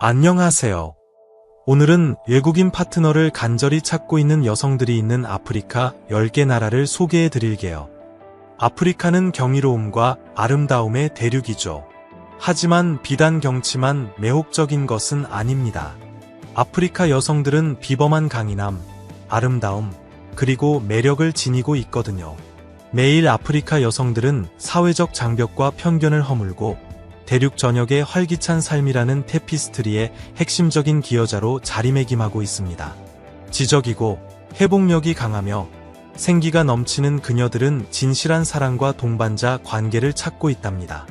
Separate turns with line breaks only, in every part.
안녕하세요. 오늘은 외국인 파트너를 간절히 찾고 있는 여성들이 있는 아프리카 10개 나라를 소개해 드릴게요. 아프리카는 경이로움과 아름다움의 대륙이죠. 하지만 비단 경치만 매혹적인 것은 아닙니다. 아프리카 여성들은 비범한 강인함, 아름다움, 그리고 매력을 지니고 있거든요. 매일 아프리카 여성들은 사회적 장벽과 편견을 허물고 대륙 전역의 활기찬 삶이라는 테피스트리의 핵심적인 기여자로 자리매김하고 있습니다. 지적이고 회복력이 강하며 생기가 넘치는 그녀들은 진실한 사랑과 동반자 관계를 찾고 있답니다.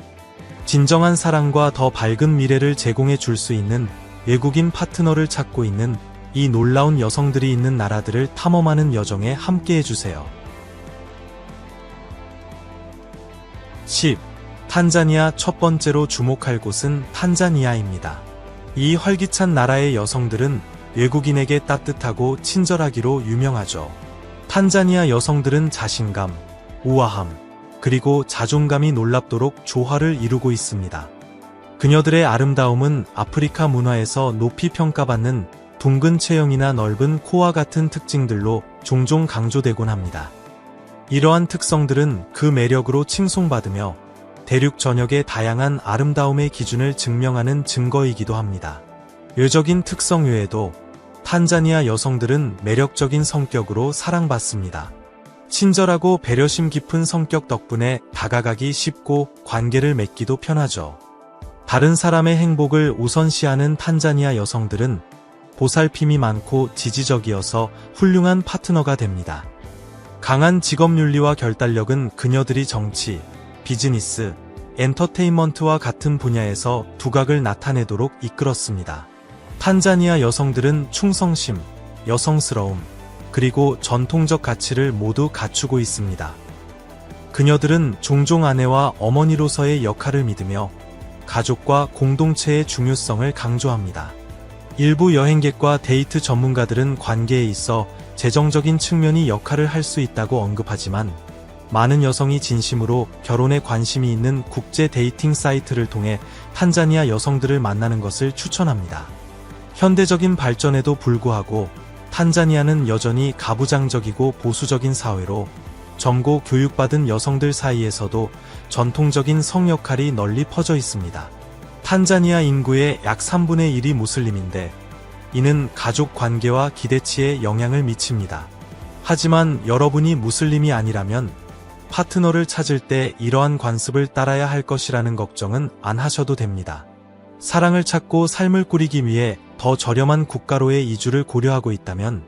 진정한 사랑과 더 밝은 미래를 제공해 줄 수 있는 외국인 파트너를 찾고 있는 이 놀라운 여성들이 있는 나라들을 탐험하는 여정에 함께해 주세요. 10. 탄자니아. 첫 번째로 주목할 곳은 탄자니아입니다. 이 활기찬 나라의 여성들은 외국인에게 따뜻하고 친절하기로 유명하죠. 탄자니아 여성들은 자신감, 우아함, 그리고 자존감이 놀랍도록 조화를 이루고 있습니다. 그녀들의 아름다움은 아프리카 문화에서 높이 평가받는 둥근 체형이나 넓은 코와 같은 특징들로 종종 강조되곤 합니다. 이러한 특성들은 그 매력으로 칭송받으며 대륙 전역의 다양한 아름다움의 기준을 증명하는 증거이기도 합니다. 외적인 특성 외에도 탄자니아 여성들은 매력적인 성격으로 사랑받습니다. 친절하고 배려심 깊은 성격 덕분에 다가가기 쉽고 관계를 맺기도 편하죠. 다른 사람의 행복을 우선시하는 탄자니아 여성들은 보살핌이 많고 지지적이어서 훌륭한 파트너가 됩니다. 강한 직업윤리와 결단력은 그녀들이 정치, 비즈니스, 엔터테인먼트와 같은 분야에서 두각을 나타내도록 이끌었습니다. 탄자니아 여성들은 충성심, 여성스러움, 그리고 전통적 가치를 모두 갖추고 있습니다. 그녀들은 종종 아내와 어머니로서의 역할을 믿으며 가족과 공동체의 중요성을 강조합니다. 일부 여행객과 데이트 전문가들은 관계에 있어 재정적인 측면이 역할을 할 수 있다고 언급하지만 많은 여성이 진심으로 결혼에 관심이 있는 국제 데이팅 사이트를 통해 탄자니아 여성들을 만나는 것을 추천합니다. 현대적인 발전에도 불구하고 탄자니아는 여전히 가부장적이고 보수적인 사회로 점고 교육받은 여성들 사이에서도 전통적인 성 역할이 널리 퍼져 있습니다. 탄자니아 인구의 약 3분의 1이 무슬림인데 이는 가족 관계와 기대치에 영향을 미칩니다. 하지만 여러분이 무슬림이 아니라면 파트너를 찾을 때 이러한 관습을 따라야 할 것이라는 걱정은 안 하셔도 됩니다. 사랑을 찾고 삶을 꾸리기 위해 더 저렴한 국가로의 이주를 고려하고 있다면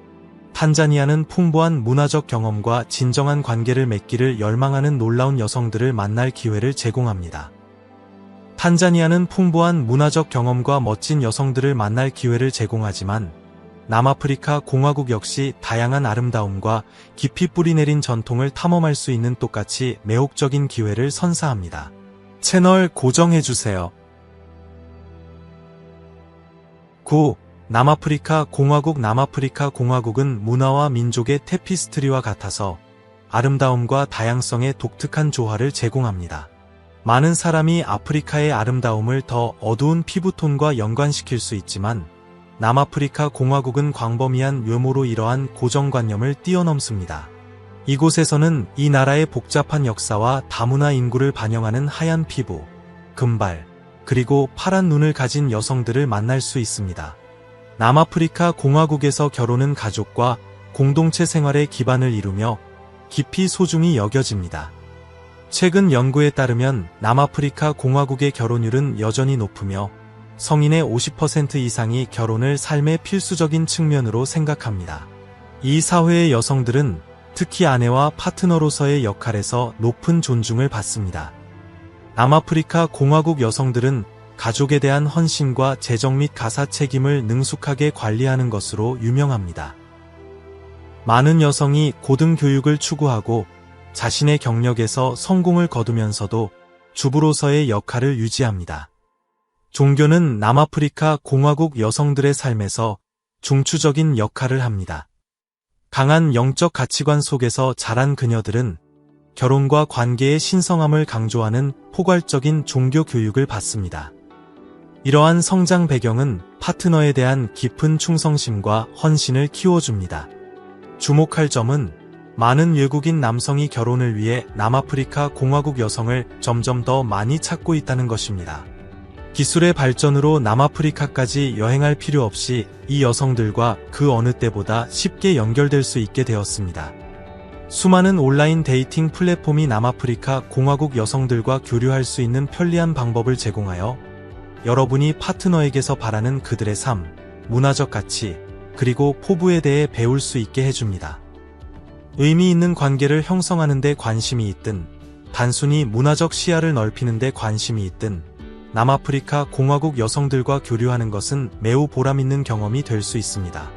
탄자니아는 풍부한 문화적 경험과 진정한 관계를 맺기를 열망하는 놀라운 여성들을 만날 기회를 제공합니다. 탄자니아는 풍부한 문화적 경험과 멋진 여성들을 만날 기회를 제공하지만 남아프리카 공화국 역시 다양한 아름다움과 깊이 뿌리내린 전통을 탐험할 수 있는 똑같이 매혹적인 기회를 선사합니다. 채널 고정해주세요. 9. 남아프리카 공화국. 남아프리카 공화국은 문화와 민족의 테피스트리와 같아서 아름다움과 다양성의 독특한 조화를 제공합니다. 많은 사람이 아프리카의 아름다움을 더 어두운 피부톤과 연관시킬 수 있지만 남아프리카 공화국은 광범위한 외모로 이러한 고정관념을 뛰어넘습니다. 이곳에서는 이 나라의 복잡한 역사와 다문화 인구를 반영하는 하얀 피부, 금발, 그리고 파란 눈을 가진 여성들을 만날 수 있습니다. 남아프리카 공화국에서 결혼은 가족과 공동체 생활의 기반을 이루며 깊이 소중히 여겨집니다. 최근 연구에 따르면 남아프리카 공화국의 결혼율은 여전히 높으며 성인의 50% 이상이 결혼을 삶의 필수적인 측면으로 생각합니다. 이 사회의 여성들은 특히 아내와 파트너로서의 역할에서 높은 존중을 받습니다. 남아프리카 공화국 여성들은 가족에 대한 헌신과 재정 및 가사 책임을 능숙하게 관리하는 것으로 유명합니다. 많은 여성이 고등교육을 추구하고 자신의 경력에서 성공을 거두면서도 주부로서의 역할을 유지합니다. 종교는 남아프리카 공화국 여성들의 삶에서 중추적인 역할을 합니다. 강한 영적 가치관 속에서 자란 그녀들은 결혼과 관계의 신성함을 강조하는 포괄적인 종교 교육을 받습니다. 이러한 성장 배경은 파트너에 대한 깊은 충성심과 헌신을 키워줍니다. 주목할 점은 많은 외국인 남성이 결혼을 위해 남아프리카 공화국 여성을 점점 더 많이 찾고 있다는 것입니다. 기술의 발전으로 남아프리카까지 여행할 필요 없이 이 여성들과 그 어느 때보다 쉽게 연결될 수 있게 되었습니다. 수많은 온라인 데이팅 플랫폼이 남아프리카 공화국 여성들과 교류할 수 있는 편리한 방법을 제공하여 여러분이 파트너에게서 바라는 그들의 삶, 문화적 가치, 그리고 포부에 대해 배울 수 있게 해줍니다. 의미 있는 관계를 형성하는 데 관심이 있든, 단순히 문화적 시야를 넓히는 데 관심이 있든, 남아프리카 공화국 여성들과 교류하는 것은 매우 보람있는 경험이 될 수 있습니다.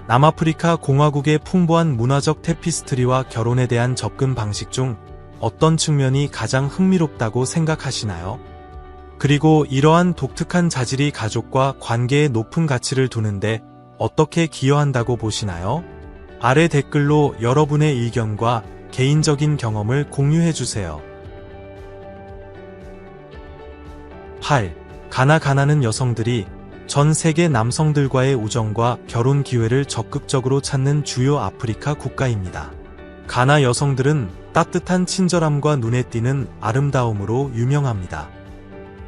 남아프리카 공화국의 풍부한 문화적 테피스트리와 결혼에 대한 접근 방식 중 어떤 측면이 가장 흥미롭다고 생각하시나요? 그리고 이러한 독특한 자질이 가족과 관계에 높은 가치를 두는데 어떻게 기여한다고 보시나요? 아래 댓글로 여러분의 의견과 개인적인 경험을 공유해주세요. 8. 가나는 여성들이 전 세계 남성들과의 우정과 결혼 기회를 적극적으로 찾는 주요 아프리카 국가입니다. 가나 여성들은 따뜻한 친절함과 눈에 띄는 아름다움으로 유명합니다.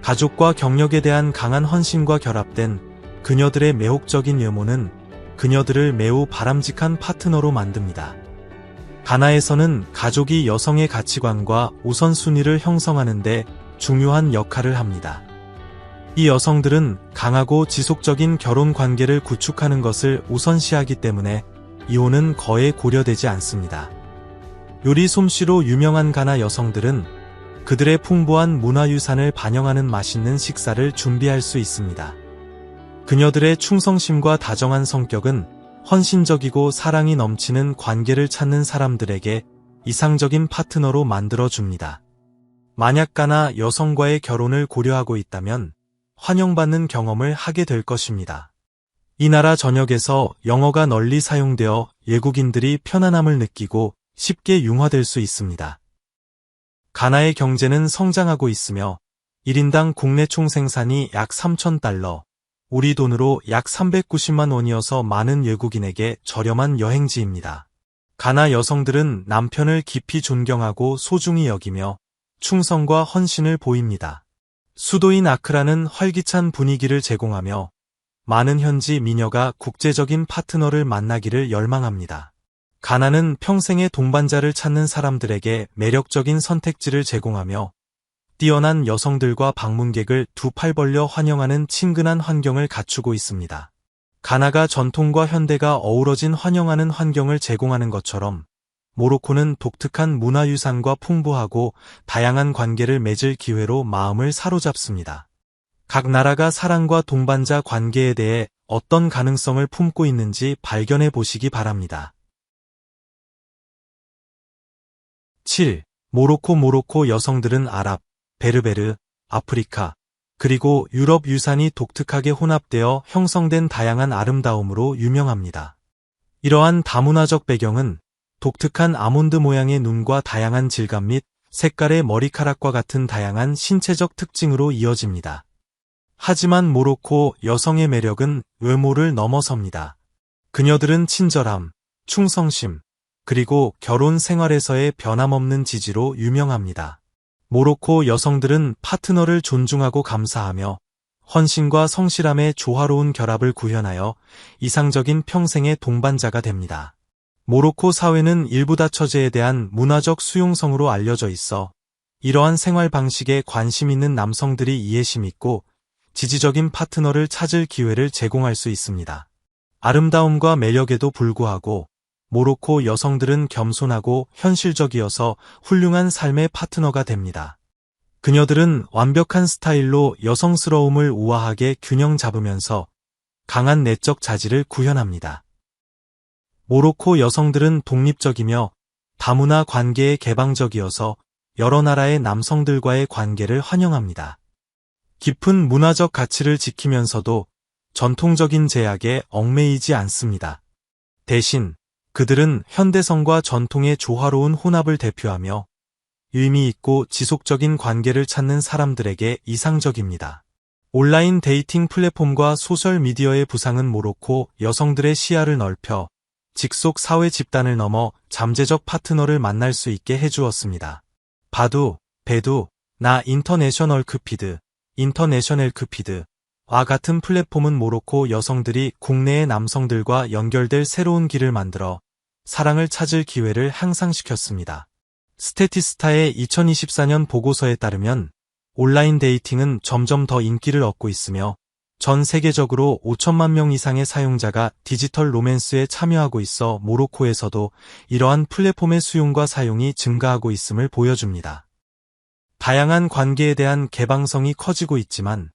가족과 경력에 대한 강한 헌신과 결합된 그녀들의 매혹적인 외모는 그녀들을 매우 바람직한 파트너로 만듭니다. 가나에서는 가족이 여성의 가치관과 우선순위를 형성하는 데 중요한 역할을 합니다. 이 여성들은 강하고 지속적인 결혼 관계를 구축하는 것을 우선시하기 때문에 이혼은 거의 고려되지 않습니다. 요리 솜씨로 유명한 가나 여성들은 그들의 풍부한 문화유산을 반영하는 맛있는 식사를 준비할 수 있습니다. 그녀들의 충성심과 다정한 성격은 헌신적이고 사랑이 넘치는 관계를 찾는 사람들에게 이상적인 파트너로 만들어줍니다. 만약 가나 여성과의 결혼을 고려하고 있다면 환영받는 경험을 하게 될 것입니다. 이 나라 전역에서 영어가 널리 사용되어 외국인들이 편안함을 느끼고 쉽게 융화될 수 있습니다. 가나의 경제는 성장하고 있으며 1인당 국내 총생산이 약 3,000달러, 우리 돈으로 약 390만 원이어서 많은 외국인에게 저렴한 여행지입니다. 가나 여성들은 남편을 깊이 존경하고 소중히 여기며 충성과 헌신을 보입니다. 수도인 아크라는 활기찬 분위기를 제공하며 많은 현지 미녀가 국제적인 파트너를 만나기를 열망합니다. 가나는 평생의 동반자를 찾는 사람들에게 매력적인 선택지를 제공하며 뛰어난 여성들과 방문객을 두 팔 벌려 환영하는 친근한 환경을 갖추고 있습니다. 가나가 전통과 현대가 어우러진 환영하는 환경을 제공하는 것처럼 모로코는 독특한 문화유산과 풍부하고 다양한 관계를 맺을 기회로 마음을 사로잡습니다. 각 나라가 사랑과 동반자 관계에 대해 어떤 가능성을 품고 있는지 발견해 보시기 바랍니다. 7. 모로코 여성들은 아랍, 베르베르, 아프리카, 그리고 유럽 유산이 독특하게 혼합되어 형성된 다양한 아름다움으로 유명합니다. 이러한 다문화적 배경은 독특한 아몬드 모양의 눈과 다양한 질감 및 색깔의 머리카락과 같은 다양한 신체적 특징으로 이어집니다. 하지만 모로코 여성의 매력은 외모를 넘어섭니다. 그녀들은 친절함, 충성심, 그리고 결혼 생활에서의 변함없는 지지로 유명합니다. 모로코 여성들은 파트너를 존중하고 감사하며 헌신과 성실함의 조화로운 결합을 구현하여 이상적인 평생의 동반자가 됩니다. 모로코 사회는 일부 다처제에 대한 문화적 수용성으로 알려져 있어 이러한 생활 방식에 관심 있는 남성들이 이해심 있고 지지적인 파트너를 찾을 기회를 제공할 수 있습니다. 아름다움과 매력에도 불구하고 모로코 여성들은 겸손하고 현실적이어서 훌륭한 삶의 파트너가 됩니다. 그녀들은 완벽한 스타일로 여성스러움을 우아하게 균형 잡으면서 강한 내적 자질을 구현합니다. 모로코 여성들은 독립적이며 다문화 관계에 개방적이어서 여러 나라의 남성들과의 관계를 환영합니다. 깊은 문화적 가치를 지키면서도 전통적인 제약에 얽매이지 않습니다. 대신 그들은 현대성과 전통의 조화로운 혼합을 대표하며 의미 있고 지속적인 관계를 찾는 사람들에게 이상적입니다. 온라인 데이팅 플랫폼과 소셜미디어의 부상은 모로코 여성들의 시야를 넓혀 직속 사회 집단을 넘어 잠재적 파트너를 만날 수 있게 해주었습니다. 바두, 배두, 나 인터내셔널 크피드, 인터내셔널 크피드와 같은 플랫폼은 모로코 여성들이 국내의 남성들과 연결될 새로운 길을 만들어 사랑을 찾을 기회를 향상시켰습니다. 스태티스타의 2024년 보고서에 따르면 온라인 데이팅은 점점 더 인기를 얻고 있으며 전 세계적으로 5천만 명 이상의 사용자가 디지털 로맨스에 참여하고 있어 모로코에서도 이러한 플랫폼의 수용과 사용이 증가하고 있음을 보여줍니다. 다양한 관계에 대한 개방성이 커지고 있지만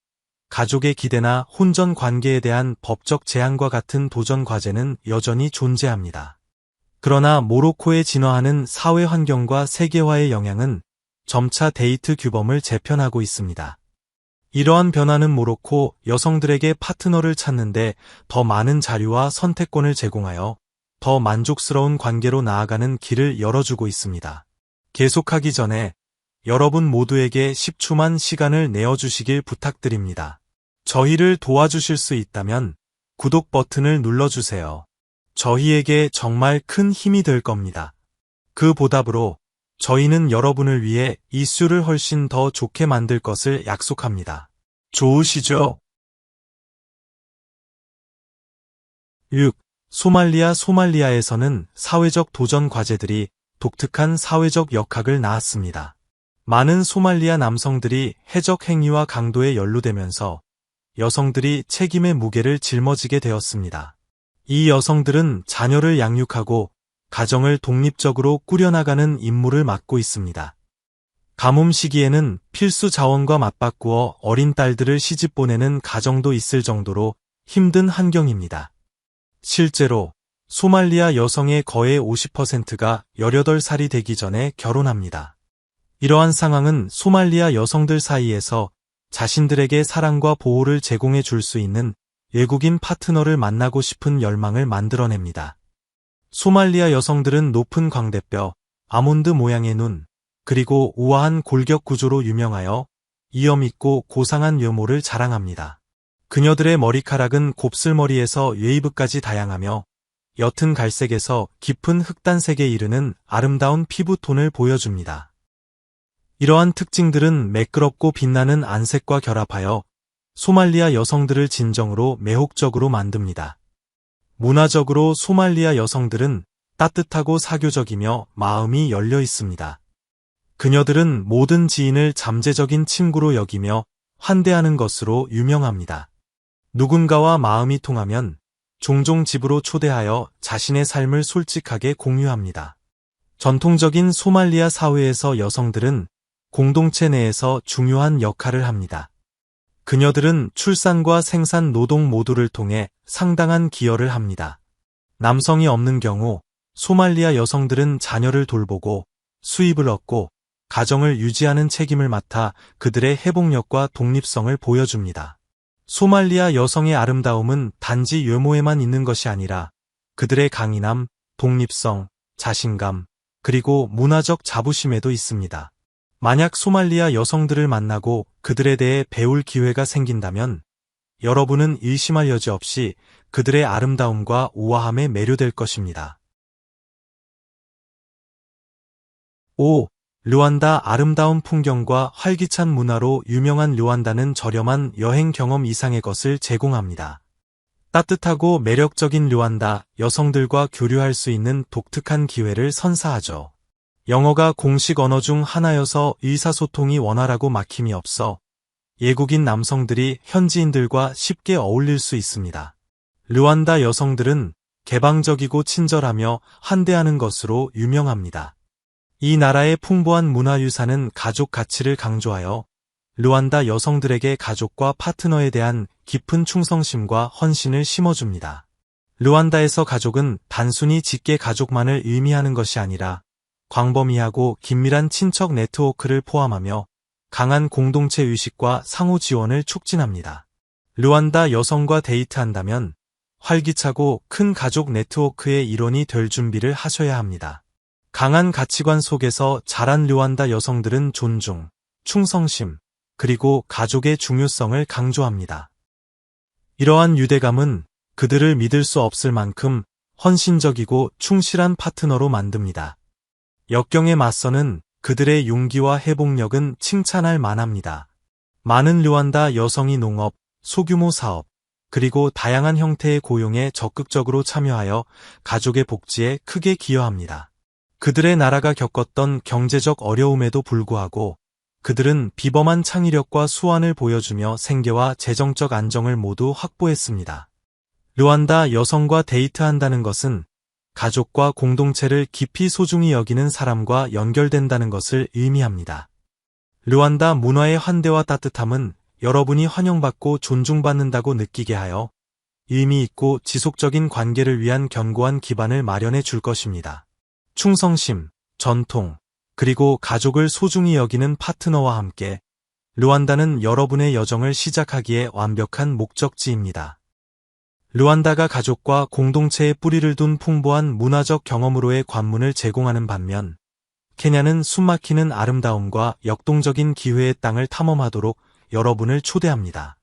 가족의 기대나 혼전 관계에 대한 법적 제한과 같은 도전 과제는 여전히 존재합니다. 그러나 모로코에 진화하는 사회 환경과 세계화의 영향은 점차 데이트 규범을 재편하고 있습니다. 이러한 변화는 모로코 여성들에게 파트너를 찾는데 더 많은 자유와 선택권을 제공하여 더 만족스러운 관계로 나아가는 길을 열어주고 있습니다. 계속하기 전에 여러분 모두에게 10초만 시간을 내어주시길 부탁드립니다. 저희를 도와주실 수 있다면 구독 버튼을 눌러주세요. 저희에게 정말 큰 힘이 될 겁니다. 그 보답으로 저희는 여러분을 위해 이슈를 훨씬 더 좋게 만들 것을 약속합니다. 좋으시죠? 6. 소말리아에서는 사회적 도전 과제들이 독특한 사회적 역학을 낳았습니다. 많은 소말리아 남성들이 해적 행위와 강도에 연루되면서 여성들이 책임의 무게를 짊어지게 되었습니다. 이 여성들은 자녀를 양육하고 가정을 독립적으로 꾸려나가는 임무를 맡고 있습니다. 가뭄 시기에는 필수 자원과 맞바꾸어 어린 딸들을 시집 보내는 가정도 있을 정도로 힘든 환경입니다. 실제로 소말리아 여성의 거의 50%가 18살이 되기 전에 결혼합니다. 이러한 상황은 소말리아 여성들 사이에서 자신들에게 사랑과 보호를 제공해 줄 수 있는 외국인 파트너를 만나고 싶은 열망을 만들어냅니다. 소말리아 여성들은 높은 광대뼈, 아몬드 모양의 눈, 그리고 우아한 골격 구조로 유명하여 이염 있고 고상한 외모를 자랑합니다. 그녀들의 머리카락은 곱슬머리에서 웨이브까지 다양하며 옅은 갈색에서 깊은 흑단색에 이르는 아름다운 피부톤을 보여줍니다. 이러한 특징들은 매끄럽고 빛나는 안색과 결합하여 소말리아 여성들을 진정으로 매혹적으로 만듭니다. 문화적으로 소말리아 여성들은 따뜻하고 사교적이며 마음이 열려 있습니다. 그녀들은 모든 지인을 잠재적인 친구로 여기며 환대하는 것으로 유명합니다. 누군가와 마음이 통하면 종종 집으로 초대하여 자신의 삶을 솔직하게 공유합니다. 전통적인 소말리아 사회에서 여성들은 공동체 내에서 중요한 역할을 합니다. 그녀들은 출산과 생산 노동 모두를 통해 상당한 기여를 합니다. 남성이 없는 경우 소말리아 여성들은 자녀를 돌보고 수입을 얻고 가정을 유지하는 책임을 맡아 그들의 회복력과 독립성을 보여줍니다. 소말리아 여성의 아름다움은 단지 외모에만 있는 것이 아니라 그들의 강인함, 독립성, 자신감, 그리고 문화적 자부심에도 있습니다. 만약 소말리아 여성들을 만나고 그들에 대해 배울 기회가 생긴다면 여러분은 의심할 여지 없이 그들의 아름다움과 우아함에 매료될 것입니다. 5. 르완다 아름다운 풍경과 활기찬 문화로 유명한 르완다는 저렴한 여행 경험 이상의 것을 제공합니다. 따뜻하고 매력적인 르완다 여성들과 교류할 수 있는 독특한 기회를 선사하죠. 영어가 공식 언어 중 하나여서 의사소통이 원활하고 막힘이 없어 외국인 남성들이 현지인들과 쉽게 어울릴 수 있습니다. 르완다 여성들은 개방적이고 친절하며 환대하는 것으로 유명합니다. 이 나라의 풍부한 문화유산은 가족 가치를 강조하여 르완다 여성들에게 가족과 파트너에 대한 깊은 충성심과 헌신을 심어줍니다. 르완다에서 가족은 단순히 직계 가족만을 의미하는 것이 아니라 광범위하고 긴밀한 친척 네트워크를 포함하며 강한 공동체 의식과 상호 지원을 촉진합니다. 르완다 여성과 데이트한다면 활기차고 큰 가족 네트워크의 일원이 될 준비를 하셔야 합니다. 강한 가치관 속에서 자란 르완다 여성들은 존중, 충성심, 그리고 가족의 중요성을 강조합니다. 이러한 유대감은 그들을 믿을 수 없을 만큼 헌신적이고 충실한 파트너로 만듭니다. 역경에 맞서는 그들의 용기와 회복력은 칭찬할 만합니다. 많은 르완다 여성이 농업, 소규모 사업, 그리고 다양한 형태의 고용에 적극적으로 참여하여 가족의 복지에 크게 기여합니다. 그들의 나라가 겪었던 경제적 어려움에도 불구하고 그들은 비범한 창의력과 수완을 보여주며 생계와 재정적 안정을 모두 확보했습니다. 르완다 여성과 데이트한다는 것은 가족과 공동체를 깊이 소중히 여기는 사람과 연결된다는 것을 의미합니다. 르완다 문화의 환대와 따뜻함은 여러분이 환영받고 존중받는다고 느끼게 하여 의미 있고 지속적인 관계를 위한 견고한 기반을 마련해 줄 것입니다. 충성심, 전통, 그리고 가족을 소중히 여기는 파트너와 함께 르완다는 여러분의 여정을 시작하기에 완벽한 목적지입니다. 르완다가 가족과 공동체에 뿌리를 둔 풍부한 문화적 경험으로의 관문을 제공하는 반면 케냐는 숨막히는 아름다움과 역동적인 기회의 땅을 탐험하도록 여러분을 초대합니다.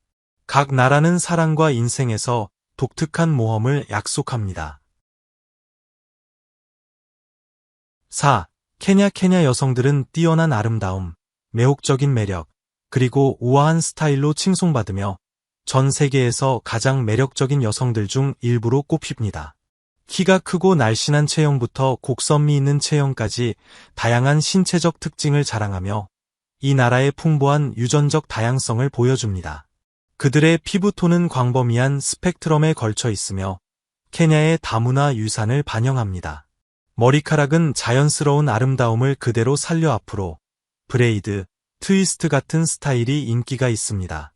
각 나라는 사랑과 인생에서 독특한 모험을 약속합니다. 4. 케냐 여성들은 뛰어난 아름다움, 매혹적인 매력, 그리고 우아한 스타일로 칭송받으며 전 세계에서 가장 매력적인 여성들 중 일부로 꼽힙니다. 키가 크고 날씬한 체형부터 곡선미 있는 체형까지 다양한 신체적 특징을 자랑하며 이 나라의 풍부한 유전적 다양성을 보여줍니다. 그들의 피부톤은 광범위한 스펙트럼에 걸쳐 있으며 케냐의 다문화 유산을 반영합니다. 머리카락은 자연스러운 아름다움을 그대로 살려 앞으로 브레이드, 트위스트 같은 스타일이 인기가 있습니다.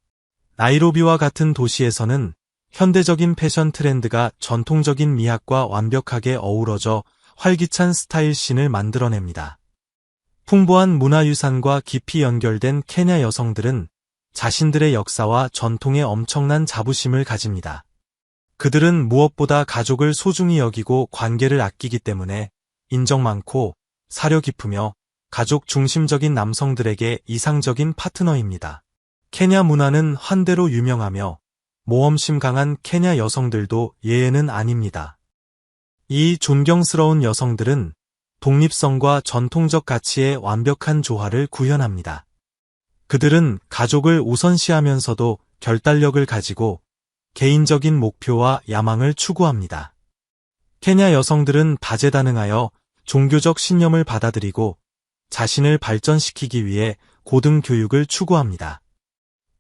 나이로비와 같은 도시에서는 현대적인 패션 트렌드가 전통적인 미학과 완벽하게 어우러져 활기찬 스타일 씬을 만들어냅니다. 풍부한 문화유산과 깊이 연결된 케냐 여성들은 자신들의 역사와 전통에 엄청난 자부심을 가집니다. 그들은 무엇보다 가족을 소중히 여기고 관계를 아끼기 때문에 인정 많고 사려 깊으며 가족 중심적인 남성들에게 이상적인 파트너입니다. 케냐 문화는 환대로 유명하며 모험심 강한 케냐 여성들도 예외는 아닙니다. 이 존경스러운 여성들은 독립성과 전통적 가치의 완벽한 조화를 구현합니다. 그들은 가족을 우선시하면서도 결단력을 가지고 개인적인 목표와 야망을 추구합니다. 케냐 여성들은 다재다능하여 종교적 신념을 받아들이고 자신을 발전시키기 위해 고등교육을 추구합니다.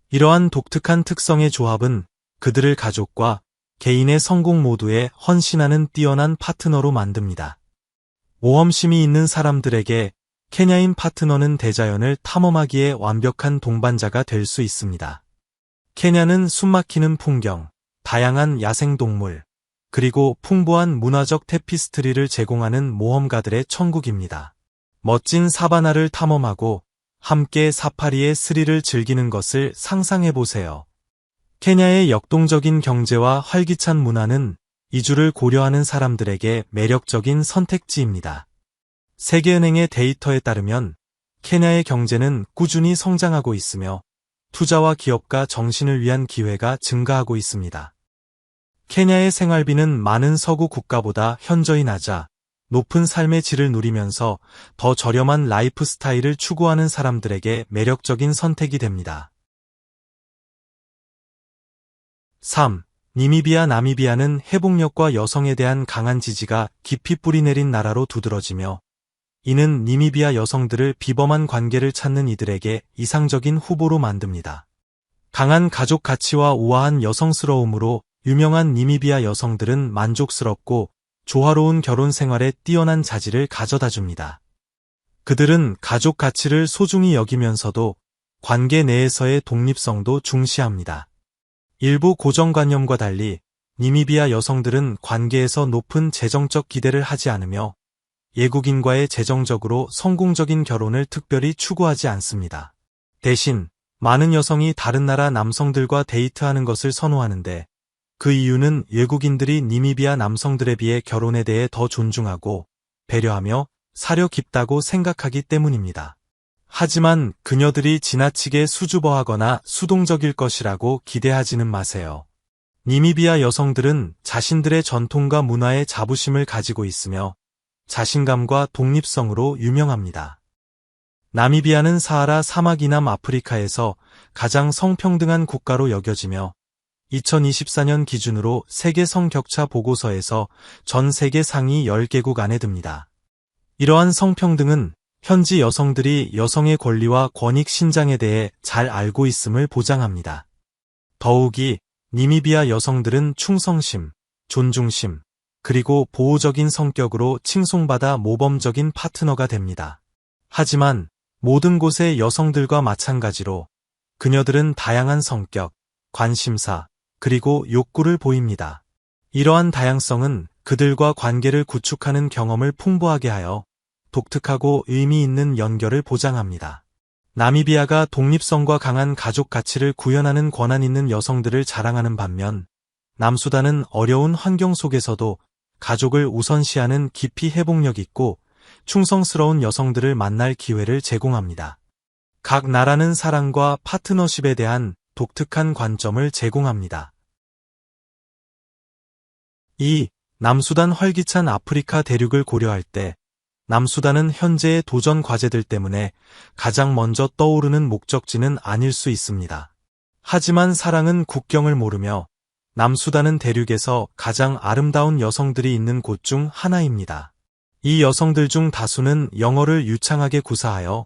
이러한 독특한 특성의 조합은 그들을 가족과 개인의 성공 모두에 헌신하는 뛰어난 파트너로 만듭니다. 모험심이 있는 사람들에게 케냐인 파트너는 대자연을 탐험하기에 완벽한 동반자가 될 수 있습니다. 케냐는 숨막히는 풍경, 다양한 야생동물, 그리고 풍부한 문화적 테피스트리를 제공하는 모험가들의 천국입니다. 멋진 사바나를 탐험하고 함께 사파리의 스릴을 즐기는 것을 상상해보세요. 케냐의 역동적인 경제와 활기찬 문화는 이주를 고려하는 사람들에게 매력적인 선택지입니다. 세계은행의 데이터에 따르면 케냐의 경제는 꾸준히 성장하고 있으며 투자와 기업가 정신을 위한 기회가 증가하고 있습니다. 케냐의 생활비는 많은 서구 국가보다 현저히 낮아 높은 삶의 질을 누리면서 더 저렴한 라이프 스타일을 추구하는 사람들에게 매력적인 선택이 됩니다. 3. 나미비아는 회복력과 여성에 대한 강한 지지가 깊이 뿌리내린 나라로 두드러지며 이는 나미비아 여성들을 비범한 관계를 찾는 이들에게 이상적인 후보로 만듭니다. 강한 가족 가치와 우아한 여성스러움으로 유명한 나미비아 여성들은 만족스럽고 조화로운 결혼 생활에 뛰어난 자질을 가져다줍니다. 그들은 가족 가치를 소중히 여기면서도 관계 내에서의 독립성도 중시합니다. 일부 고정관념과 달리 나미비아 여성들은 관계에서 높은 재정적 기대를 하지 않으며 외국인과의 재정적으로 성공적인 결혼을 특별히 추구하지 않습니다. 대신 많은 여성이 다른 나라 남성들과 데이트하는 것을 선호하는데 그 이유는 외국인들이 나미비아 남성들에 비해 결혼에 대해 더 존중하고 배려하며 사려 깊다고 생각하기 때문입니다. 하지만 그녀들이 지나치게 수줍어하거나 수동적일 것이라고 기대하지는 마세요. 나미비아 여성들은 자신들의 전통과 문화에 자부심을 가지고 있으며 자신감과 독립성으로 유명합니다. 나미비아는 사하라 사막 이남 아프리카에서 가장 성평등한 국가로 여겨지며 2024년 기준으로 세계 성격차 보고서에서 전 세계 상위 10개국 안에 듭니다. 이러한 성평등은 현지 여성들이 여성의 권리와 권익 신장에 대해 잘 알고 있음을 보장합니다. 더욱이 나미비아 여성들은 충성심, 존중심, 그리고 보호적인 성격으로 칭송받아 모범적인 파트너가 됩니다. 하지만 모든 곳의 여성들과 마찬가지로 그녀들은 다양한 성격, 관심사, 그리고 욕구를 보입니다. 이러한 다양성은 그들과 관계를 구축하는 경험을 풍부하게 하여 독특하고 의미 있는 연결을 보장합니다. 나미비아가 독립성과 강한 가족 가치를 구현하는 권한 있는 여성들을 자랑하는 반면 남수단은 어려운 환경 속에서도 가족을 우선시하는 깊이 회복력 있고 충성스러운 여성들을 만날 기회를 제공합니다. 각 나라는 사랑과 파트너십에 대한 독특한 관점을 제공합니다. 2. 남수단 활기찬 아프리카 대륙을 고려할 때 남수단은 현재의 도전 과제들 때문에 가장 먼저 떠오르는 목적지는 아닐 수 있습니다. 하지만 사랑은 국경을 모르며 남수단은 대륙에서 가장 아름다운 여성들이 있는 곳 중 하나입니다. 이 여성들 중 다수는 영어를 유창하게 구사하여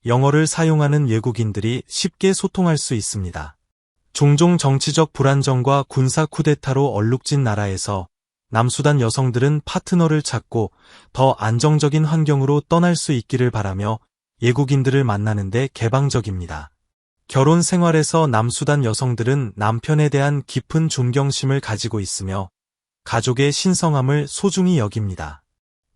영어를 사용하는 외국인들이 쉽게 소통할 수 있습니다. 종종 정치적 불안정과 군사 쿠데타로 얼룩진 나라에서 남수단 여성들은 파트너를 찾고 더 안정적인 환경으로 떠날 수 있기를 바라며 외국인들을 만나는 데 개방적입니다. 결혼 생활에서 남수단 여성들은 남편에 대한 깊은 존경심을 가지고 있으며 가족의 신성함을 소중히 여깁니다.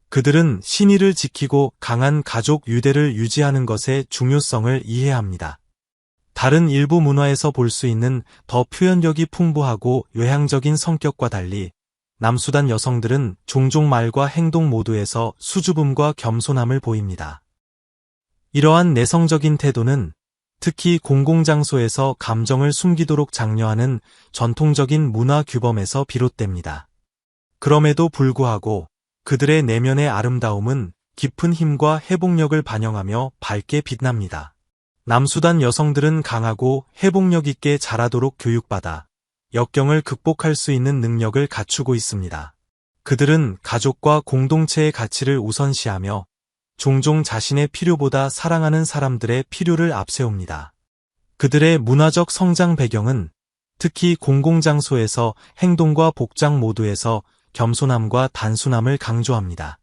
그들은 신의를 지키고 강한 가족 유대를 유지하는 것의 중요성을 이해합니다. 다른 일부 문화에서 볼 수 있는 더 표현력이 풍부하고 외향적인 성격과 달리 남수단 여성들은 종종 말과 행동 모두에서 수줍음과 겸손함을 보입니다. 이러한 내성적인 태도는 특히 공공장소에서 감정을 숨기도록 장려하는 전통적인 문화 규범에서 비롯됩니다. 그럼에도 불구하고 그들의 내면의 아름다움은 깊은 힘과 회복력을 반영하며 밝게 빛납니다. 남수단 여성들은 강하고 회복력 있게 자라도록 교육받아 역경을 극복할 수 있는 능력을 갖추고 있습니다. 그들은 가족과 공동체의 가치를 우선시하며 종종 자신의 필요보다 사랑하는 사람들의 필요를 앞세웁니다. 그들의 문화적 성장 배경은 특히 공공장소에서 행동과 복장 모두에서 겸손함과 단순함을 강조합니다.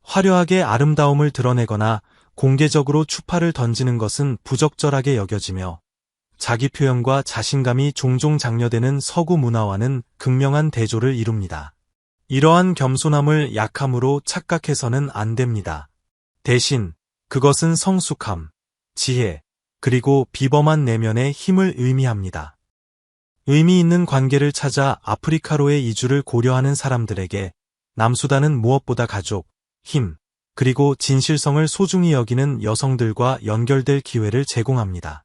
화려하게 아름다움을 드러내거나 공개적으로 추파를 던지는 것은 부적절하게 여겨지며 자기 표현과 자신감이 종종 장려되는 서구 문화와는 극명한 대조를 이룹니다. 이러한 겸손함을 약함으로 착각해서는 안 됩니다. 대신 그것은 성숙함, 지혜, 그리고 비범한 내면의 힘을 의미합니다. 의미 있는 관계를 찾아 아프리카로의 이주를 고려하는 사람들에게 남수단은 무엇보다 가족, 힘, 그리고 진실성을 소중히 여기는 여성들과 연결될 기회를 제공합니다.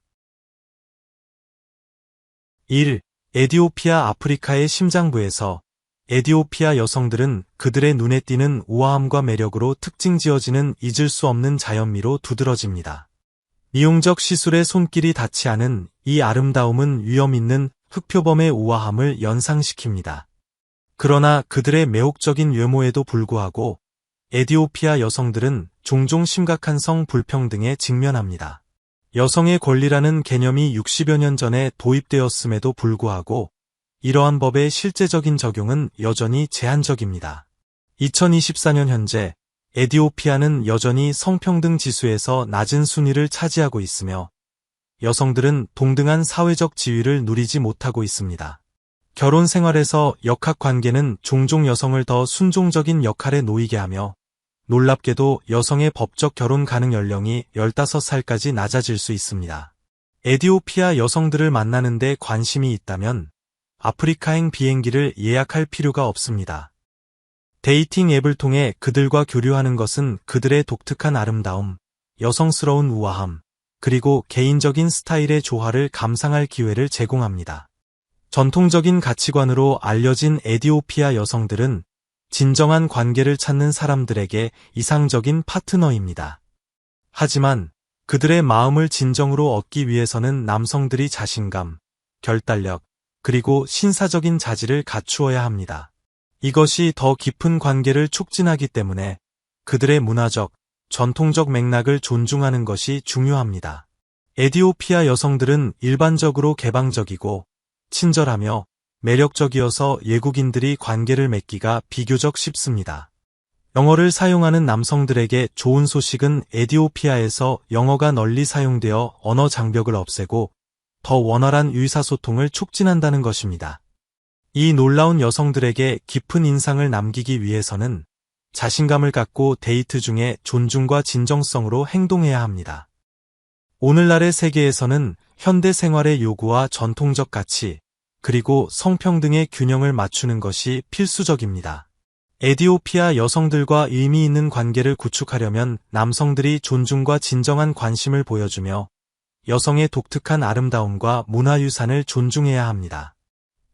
1. 에티오피아 아프리카의 심장부에서 에티오피아 여성들은 그들의 눈에 띄는 우아함과 매력으로 특징지어지는 잊을 수 없는 자연미로 두드러집니다. 미용적 시술에 손길이 닿지 않은 이 아름다움은 위험 있는 흑표범의 우아함을 연상시킵니다. 그러나 그들의 매혹적인 외모에도 불구하고 에티오피아 여성들은 종종 심각한 성 불평등에 직면합니다. 여성의 권리라는 개념이 60여 년 전에 도입되었음에도 불구하고 이러한 법의 실제적인 적용은 여전히 제한적입니다. 2024년 현재 에티오피아는 여전히 성평등 지수에서 낮은 순위를 차지하고 있으며 여성들은 동등한 사회적 지위를 누리지 못하고 있습니다. 결혼 생활에서 역학관계는 종종 여성을 더 순종적인 역할에 놓이게 하며 놀랍게도 여성의 법적 결혼 가능 연령이 15살까지 낮아질 수 있습니다. 에티오피아 여성들을 만나는 데 관심이 있다면 아프리카행 비행기를 예약할 필요가 없습니다. 데이팅 앱을 통해 그들과 교류하는 것은 그들의 독특한 아름다움, 여성스러운 우아함, 그리고 개인적인 스타일의 조화를 감상할 기회를 제공합니다. 전통적인 가치관으로 알려진 에티오피아 여성들은 진정한 관계를 찾는 사람들에게 이상적인 파트너입니다. 하지만 그들의 마음을 진정으로 얻기 위해서는 남성들이 자신감, 결단력, 그리고 신사적인 자질을 갖추어야 합니다. 이것이 더 깊은 관계를 촉진하기 때문에 그들의 문화적, 전통적 맥락을 존중하는 것이 중요합니다. 에티오피아 여성들은 일반적으로 개방적이고 친절하며 매력적이어서 외국인들이 관계를 맺기가 비교적 쉽습니다. 영어를 사용하는 남성들에게 좋은 소식은 에티오피아에서 영어가 널리 사용되어 언어 장벽을 없애고 더 원활한 의사소통을 촉진한다는 것입니다. 이 놀라운 여성들에게 깊은 인상을 남기기 위해서는 자신감을 갖고 데이트 중에 존중과 진정성으로 행동해야 합니다. 오늘날의 세계에서는 현대 생활의 요구와 전통적 가치, 그리고 성평등의 균형을 맞추는 것이 필수적입니다. 에티오피아 여성들과 의미 있는 관계를 구축하려면 남성들이 존중과 진정한 관심을 보여주며 여성의 독특한 아름다움과 문화유산을 존중해야 합니다.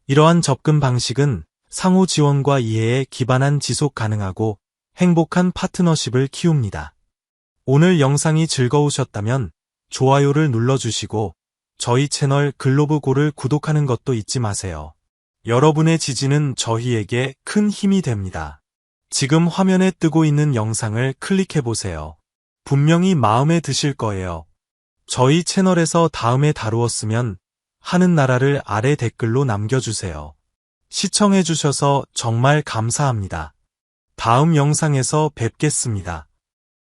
이러한 접근 방식은 상호 지원과 이해에 기반한 지속 가능하고 행복한 파트너십을 키웁니다. 오늘 영상이 즐거우셨다면 좋아요를 눌러주시고 저희 채널 글로브고를 구독하는 것도 잊지 마세요. 여러분의 지지는 저희에게 큰 힘이 됩니다. 지금 화면에 뜨고 있는 영상을 클릭해보세요. 분명히 마음에 드실 거예요. 저희 채널에서 다음에 다루었으면 하는 나라를 아래 댓글로 남겨주세요. 시청해주셔서 정말 감사합니다. 다음 영상에서 뵙겠습니다.